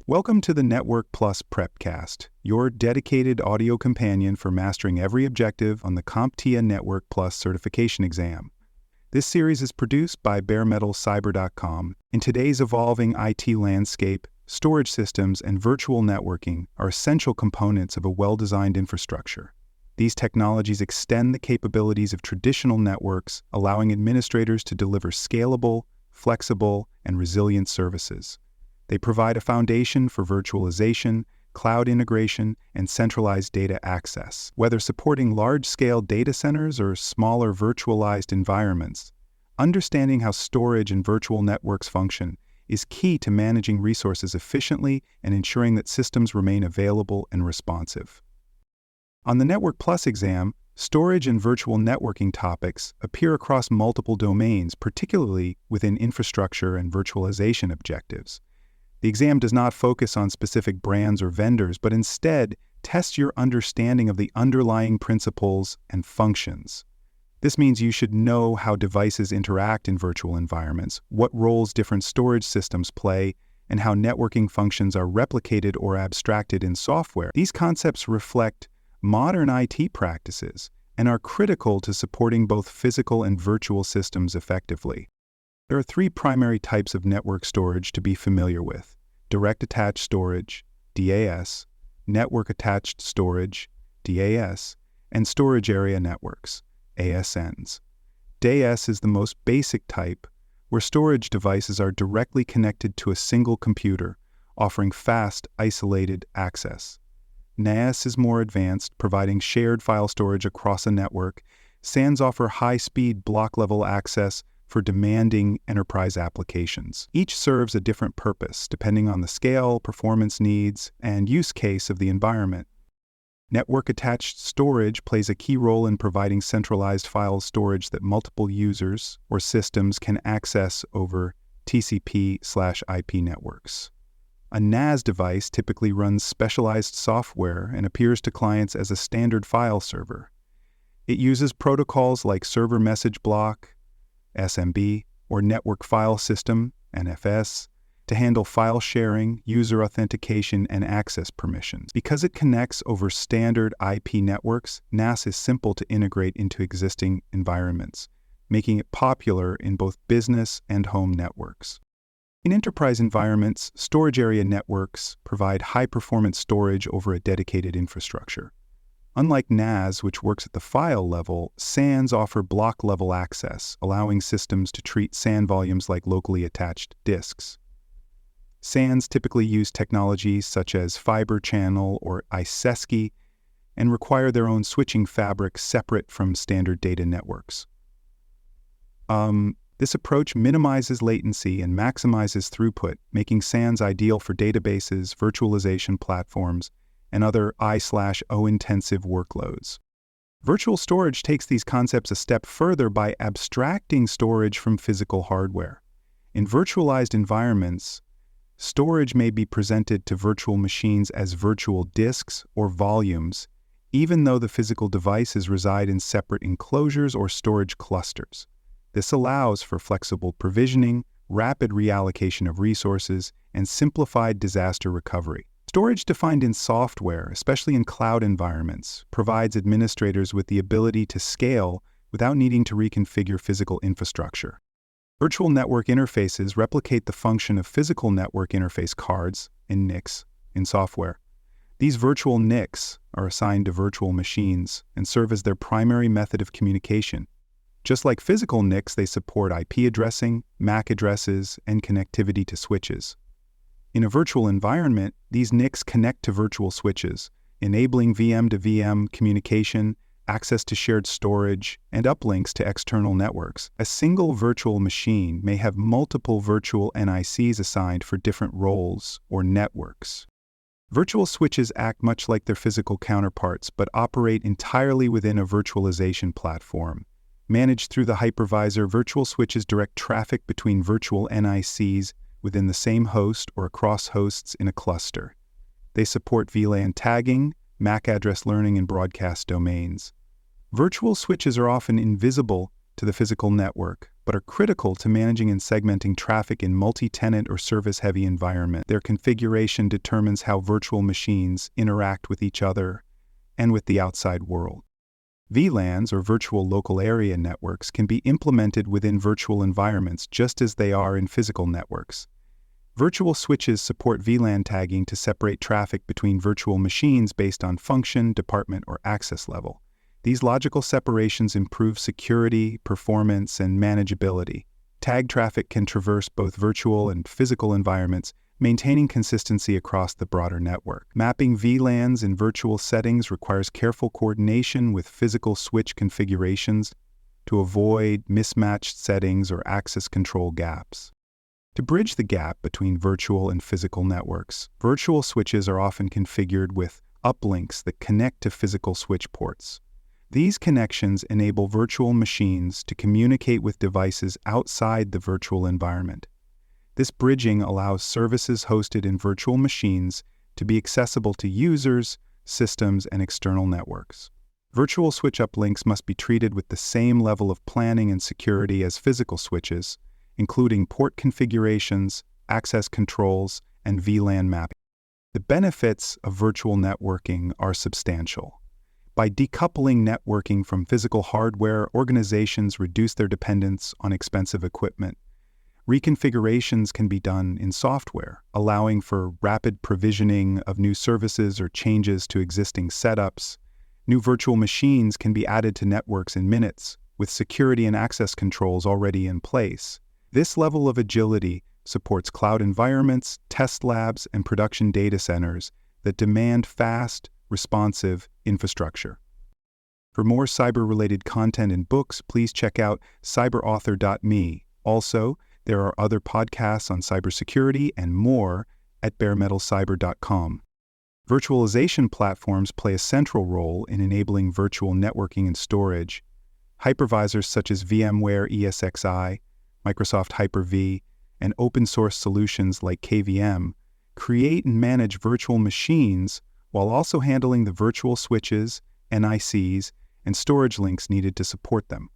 Welcome to the Network Plus Prepcast, your dedicated audio companion for mastering every objective on the CompTIA Network Plus certification exam. This series is produced by baremetalcyber.com. In today's evolving IT landscape, storage systems and virtual networking are essential components of a well-designed infrastructure. These technologies extend the capabilities of traditional networks, allowing administrators to deliver scalable, flexible, and resilient services. They provide a foundation for virtualization, cloud integration, and centralized data access. Whether supporting large-scale data centers or smaller virtualized environments, understanding how storage and virtual networks function is key to managing resources efficiently and ensuring that systems remain available and responsive. On the Network Plus exam, storage and virtual networking topics appear across multiple domains, particularly within infrastructure and virtualization objectives. The exam does not focus on specific brands or vendors, but instead tests your understanding of the underlying principles and functions. This means you should know how devices interact in virtual environments, what roles different storage systems play, and how networking functions are replicated or abstracted in software. These concepts reflect modern IT practices and are critical to supporting both physical and virtual systems effectively. There are three primary types of network storage to be familiar with: direct attached storage, DAS, network attached storage, DAS, and storage area networks, ASNs. DAS is the most basic type, where storage devices are directly connected to a single computer, offering fast, isolated access. NAS is more advanced, providing shared file storage across a network. SANs offer high-speed block-level access for demanding enterprise applications. Each serves a different purpose, depending on the scale, performance needs, and use case of the environment. Network-attached storage plays a key role in providing centralized file storage that multiple users or systems can access over TCP/IP networks. A NAS device typically runs specialized software and appears to clients as a standard file server. It uses protocols like server message block, SMB, or network file system, NFS, to handle file sharing, user authentication, and access permissions. Because it connects over standard IP networks, NAS is simple to integrate into existing environments, making it popular in both business and home networks. In enterprise environments, storage area networks provide high-performance storage over a dedicated infrastructure. Unlike NAS, which works at the file level, SANs offer block-level access, allowing systems to treat SAN volumes like locally attached disks. SANs typically use technologies such as fiber channel or ISESCI and require their own switching fabric separate from standard data networks. This approach minimizes latency and maximizes throughput, making SANs ideal for databases, virtualization platforms, and other I/O intensive workloads. Virtual storage takes these concepts a step further by abstracting storage from physical hardware. In virtualized environments, storage may be presented to virtual machines as virtual disks or volumes, even though the physical devices reside in separate enclosures or storage clusters. This allows for flexible provisioning, rapid reallocation of resources, and simplified disaster recovery. Storage defined in software, especially in cloud environments, provides administrators with the ability to scale without needing to reconfigure physical infrastructure. Virtual network interfaces replicate the function of physical network interface cards and NICs in software. These virtual NICs are assigned to virtual machines and serve as their primary method of communication. Just like physical NICs, they support IP addressing, MAC addresses, and connectivity to switches. In a virtual environment, these NICs connect to virtual switches, enabling VM-to-VM communication, access to shared storage, and uplinks to external networks. A single virtual machine may have multiple virtual NICs assigned for different roles or networks. Virtual switches act much like their physical counterparts, but operate entirely within a virtualization platform. Managed through the hypervisor, virtual switches direct traffic between virtual NICs within the same host or across hosts in a cluster. They support VLAN tagging, MAC address learning, and broadcast domains. Virtual switches are often invisible to the physical network, but are critical to managing and segmenting traffic in multi-tenant or service-heavy environments. Their configuration determines how virtual machines interact with each other and with the outside world. VLANs, or virtual local area networks, can be implemented within virtual environments just as they are in physical networks. Virtual switches support VLAN tagging to separate traffic between virtual machines based on function, department, or access level. These logical separations improve security, performance, and manageability. Tagged traffic can traverse both virtual and physical environments, maintaining consistency across the broader network. Mapping VLANs in virtual settings requires careful coordination with physical switch configurations to avoid mismatched settings or access control gaps. To bridge the gap between virtual and physical networks, virtual switches are often configured with uplinks that connect to physical switch ports. These connections enable virtual machines to communicate with devices outside the virtual environment. This bridging allows services hosted in virtual machines to be accessible to users, systems, and external networks. Virtual switch uplinks must be treated with the same level of planning and security as physical switches, including port configurations, access controls, and VLAN mapping. The benefits of virtual networking are substantial. By decoupling networking from physical hardware, organizations reduce their dependence on expensive equipment. Reconfigurations can be done in software, allowing for rapid provisioning of new services or changes to existing setups. New virtual machines can be added to networks in minutes, with security and access controls already in place. This level of agility supports cloud environments, test labs, and production data centers that demand fast, responsive infrastructure. For more cyber-related content and books, please check out cyberauthor.me. Also, there are other podcasts on cybersecurity and more at baremetalcyber.com. Virtualization platforms play a central role in enabling virtual networking and storage. Hypervisors such as VMware ESXi, Microsoft Hyper-V, and open-source solutions like KVM create and manage virtual machines while also handling the virtual switches, NICs, and storage links needed to support them.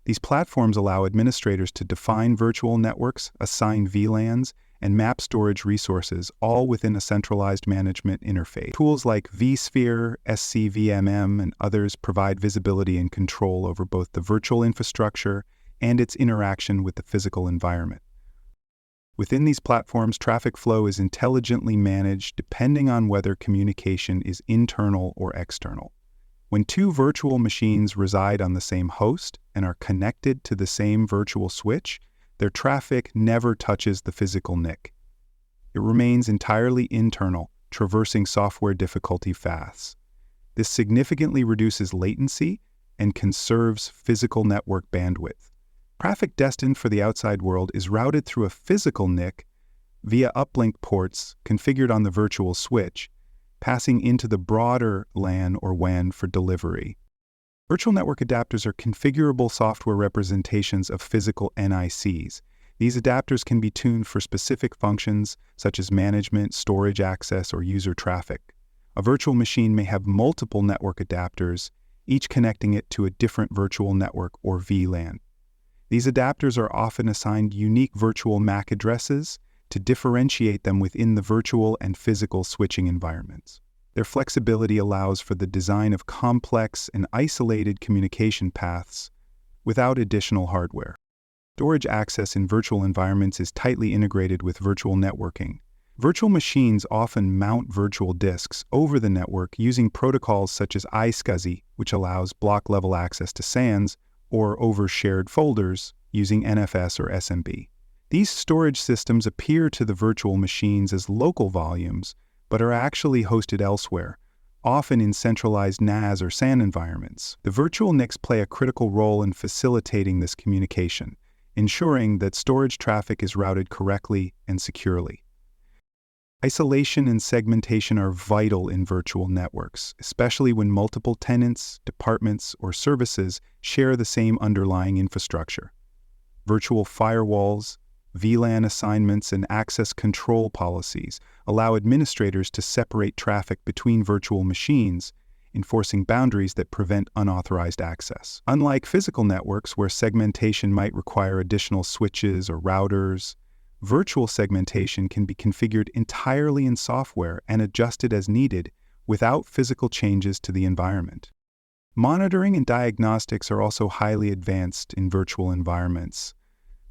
These platforms allow administrators to define virtual networks, assign VLANs, and map storage resources, all within a centralized management interface. Tools like vSphere, SCVMM, and others provide visibility and control over both the virtual infrastructure and its interaction with the physical environment. Within these platforms, traffic flow is intelligently managed depending on whether communication is internal or external. When two virtual machines reside on the same host and are connected to the same virtual switch, their traffic never touches the physical NIC. It remains entirely internal, traversing software difficulty paths. This significantly reduces latency and conserves physical network bandwidth. Traffic destined for the outside world is routed through a physical NIC via uplink ports configured on the virtual switch, passing into the broader LAN or WAN for delivery. Virtual network adapters are configurable software representations of physical NICs. These adapters can be tuned for specific functions such as management, storage access, or user traffic. A virtual machine may have multiple network adapters, each connecting it to a different virtual network or VLAN. These adapters are often assigned unique virtual MAC addresses to differentiate them within the virtual and physical switching environments. Their flexibility allows for the design of complex and isolated communication paths without additional hardware. Storage access in virtual environments is tightly integrated with virtual networking. Virtual machines often mount virtual disks over the network using protocols such as iSCSI, which allows block-level access to SANs, or over shared folders using NFS or SMB. These storage systems appear to the virtual machines as local volumes, but are actually hosted elsewhere, often in centralized NAS or SAN environments. The virtual NICs play a critical role in facilitating this communication, ensuring that storage traffic is routed correctly and securely. Isolation and segmentation are vital in virtual networks, especially when multiple tenants, departments, or services share the same underlying infrastructure. Virtual firewalls, VLAN assignments, and access control policies allow administrators to separate traffic between virtual machines, enforcing boundaries that prevent unauthorized access. Unlike physical networks where segmentation might require additional switches or routers, virtual segmentation can be configured entirely in software and adjusted as needed without physical changes to the environment. Monitoring and diagnostics are also highly advanced in virtual environments.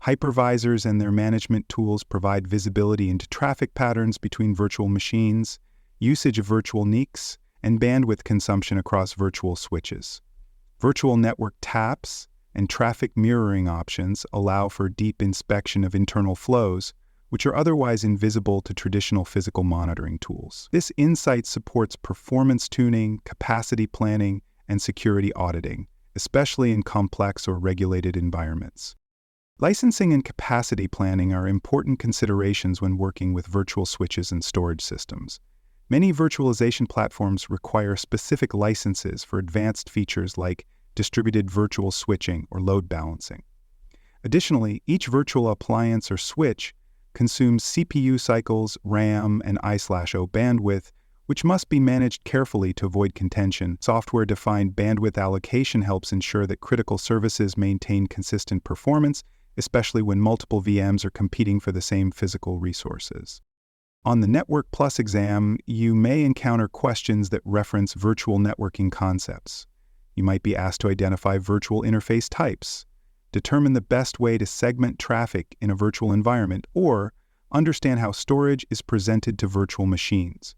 Hypervisors and their management tools provide visibility into traffic patterns between virtual machines, usage of virtual NICs, and bandwidth consumption across virtual switches. Virtual network taps and traffic mirroring options allow for deep inspection of internal flows, which are otherwise invisible to traditional physical monitoring tools. This insight supports performance tuning, capacity planning, and security auditing, especially in complex or regulated environments. Licensing and capacity planning are important considerations when working with virtual switches and storage systems. Many virtualization platforms require specific licenses for advanced features like distributed virtual switching or load balancing. Additionally, each virtual appliance or switch consumes CPU cycles, RAM, and I/O bandwidth, which must be managed carefully to avoid contention. Software-defined bandwidth allocation helps ensure that critical services maintain consistent performance, especially when multiple VMs are competing for the same physical resources. On the Network Plus exam, you may encounter questions that reference virtual networking concepts. You might be asked to identify virtual interface types, determine the best way to segment traffic in a virtual environment, or understand how storage is presented to virtual machines.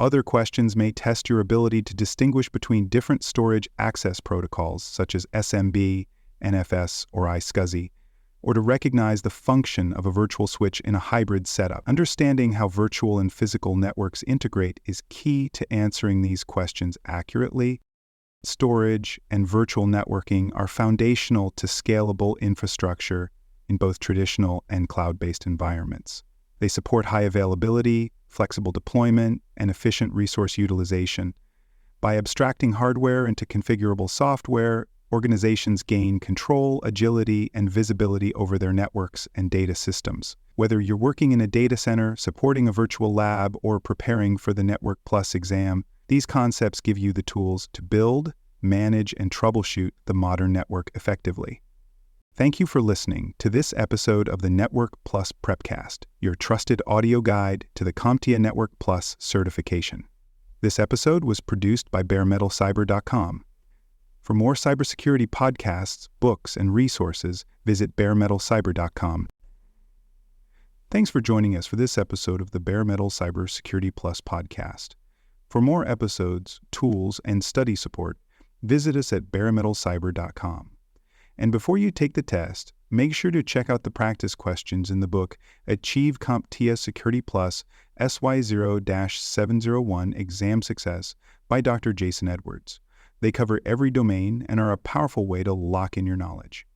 Other questions may test your ability to distinguish between different storage access protocols, such as SMB, NFS, or iSCSI, or to recognize the function of a virtual switch in a hybrid setup. Understanding how virtual and physical networks integrate is key to answering these questions accurately. Storage and virtual networking are foundational to scalable infrastructure in both traditional and cloud-based environments. They support high availability, flexible deployment, and efficient resource utilization. By abstracting hardware into configurable software, organizations gain control, agility, and visibility over their networks and data systems. Whether you're working in a data center, supporting a virtual lab, or preparing for the Network Plus exam, these concepts give you the tools to build, manage, and troubleshoot the modern network effectively. Thank you for listening to this episode of the Network Plus Prepcast, your trusted audio guide to the CompTIA Network Plus certification. This episode was produced by baremetalcyber.com. For more cybersecurity podcasts, books, and resources, visit baremetalcyber.com. Thanks for joining us for this episode of the Bare Metal Cybersecurity Plus podcast. For more episodes, tools, and study support, visit us at baremetalcyber.com. And before you take the test, make sure to check out the practice questions in the book Achieve CompTIA Security Plus SY0-701 Exam Success by Dr. Jason Edwards. They cover every domain and are a powerful way to lock in your knowledge.